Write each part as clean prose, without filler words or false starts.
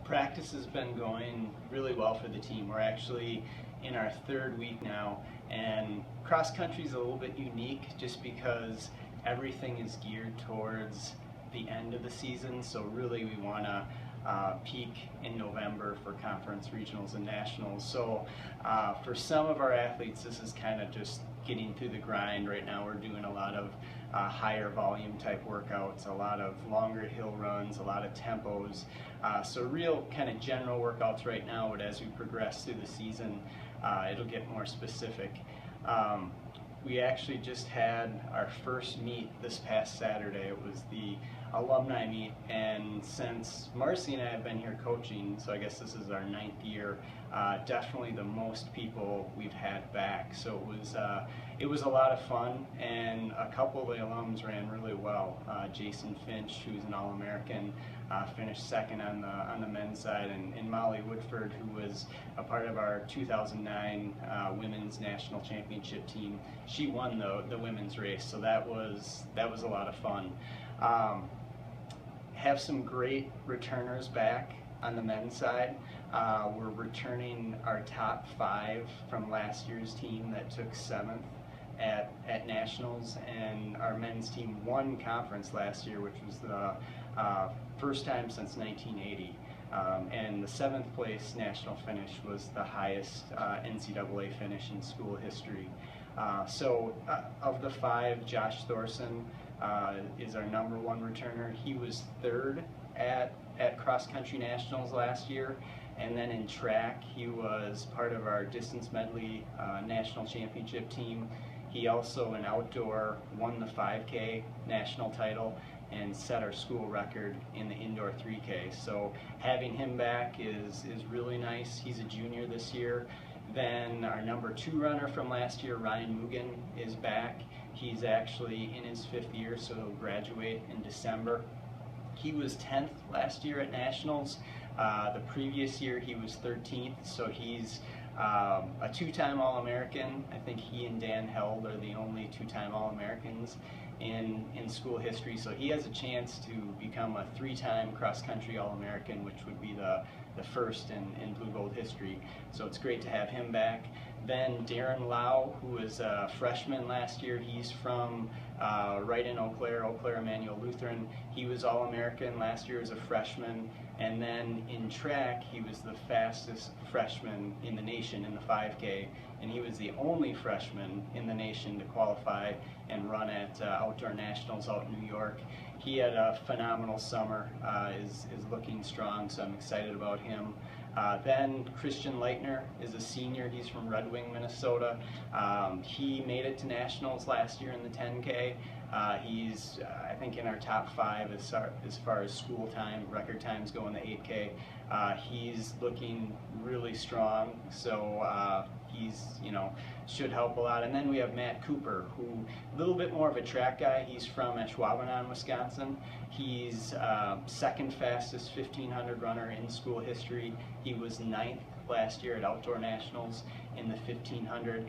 Practice has been going really well for the team. We're actually in our third week now, and cross country is a little bit unique just because everything is geared towards the end of the season. So really we want to peak in November for conference, regionals, and nationals. So for some of our athletes, this is kind of just getting through the grind. Right now we're doing a lot of higher volume type workouts, a lot of longer hill runs, a lot of tempos. So real kind of general workouts right now, but as we progress through the season, it'll get more specific. We actually just had our first meet this past Saturday. It was the alumni meet, and since Marcy and I have been here coaching, so I guess this is our 9th year, definitely the most people we've had back. So it was a lot of fun, and a couple of the alums ran really well. Jason Finch, who's an All-American, finished second on the men's side, and Molly Woodford, who was a part of our 2009 women's national championship team, she won the women's race. So that was a lot of fun. Have some great returners back on the men's side. We're returning our top 5 from last year's team that took 7th at nationals, and our men's team won conference last year, which was the first time since 1980. And the 7th place national finish was the highest NCAA finish in school history. So of the 5, Josh Thorson is our #1 returner. He was 3rd at cross country nationals last year, and then in track he was part of our distance medley national championship team. He also in outdoor won the 5K national title and set our school record in the indoor 3K. So having him back is really nice. He's a junior this year. Then our #2 runner from last year, Ryan Mugen, is back. He's actually in his 5th year, so he'll graduate in December. He was 10th last year at nationals. The previous year he was 13th, so he's a 2-time All-American. I think he and Dan Held are the only 2-time All-Americans in school history, so he has a chance to become a 3-time cross-country All-American, which would be the first in blue gold history. So it's great to have him back. Then Darren Lau, who was a freshman last year, he's from right in Eau Claire Emmanuel Lutheran. He was All-American last year as a freshman, and then in track he was the fastest freshman in the nation in the 5K, and he was the only freshman in the nation to qualify and run at outdoor nationals out in New York. He had a phenomenal summer, is looking strong, so I'm excited about him. Then Christian Laettner is a senior. He's from Red Wing, Minnesota. He made it to nationals last year in the 10K. He's, I think, in our top 5 as far as school time, record times go in the 8K. He's looking really strong, so he's, should help a lot. And then we have Matt Cooper, who a little bit more of a track guy. He's from Ashwaubenon, Wisconsin. He's 2nd fastest 1500 runner in school history. He was 9th last year at outdoor nationals in the 1500,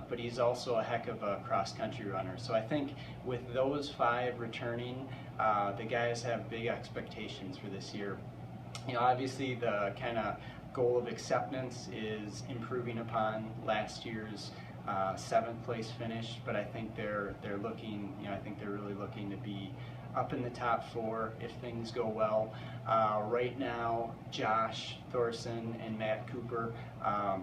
but he's also a heck of a cross-country runner. So I think with those 5 returning, the guys have big expectations for this year. Obviously the kind of goal of acceptance is improving upon last year's 7th place finish, but I think they're looking, I think they're really looking to be up in the top 4 if things go well. Right now, Josh Thorson and Matt Cooper,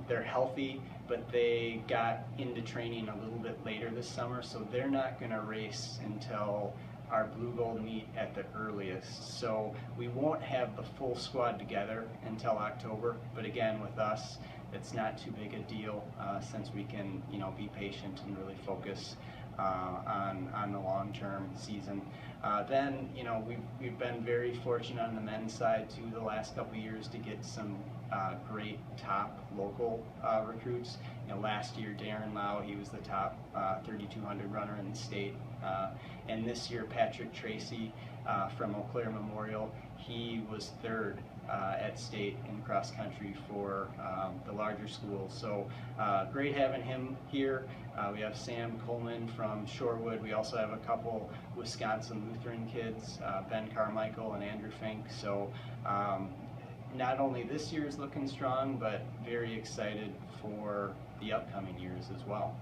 they're healthy, but they got into training a little bit later this summer, so they're not going to race until our blue gold meet at the earliest. So we won't have the full squad together until October, but again, with us, it's not too big a deal since we can, be patient and really focus on the long-term season. Then, we've been very fortunate on the men's side too the last couple of years to get some great top local recruits. Last year Darren Lau, he was the top 3200 runner in the state, and this year Patrick Tracy from Eau Claire Memorial, he was 3rd at state in cross country for the larger schools. So great having him here. We have Sam Coleman from Shorewood. We also have a couple Wisconsin Lutheran kids, Ben Carmichael and Andrew Fink. So not only this year is looking strong, but very excited for the upcoming years as well.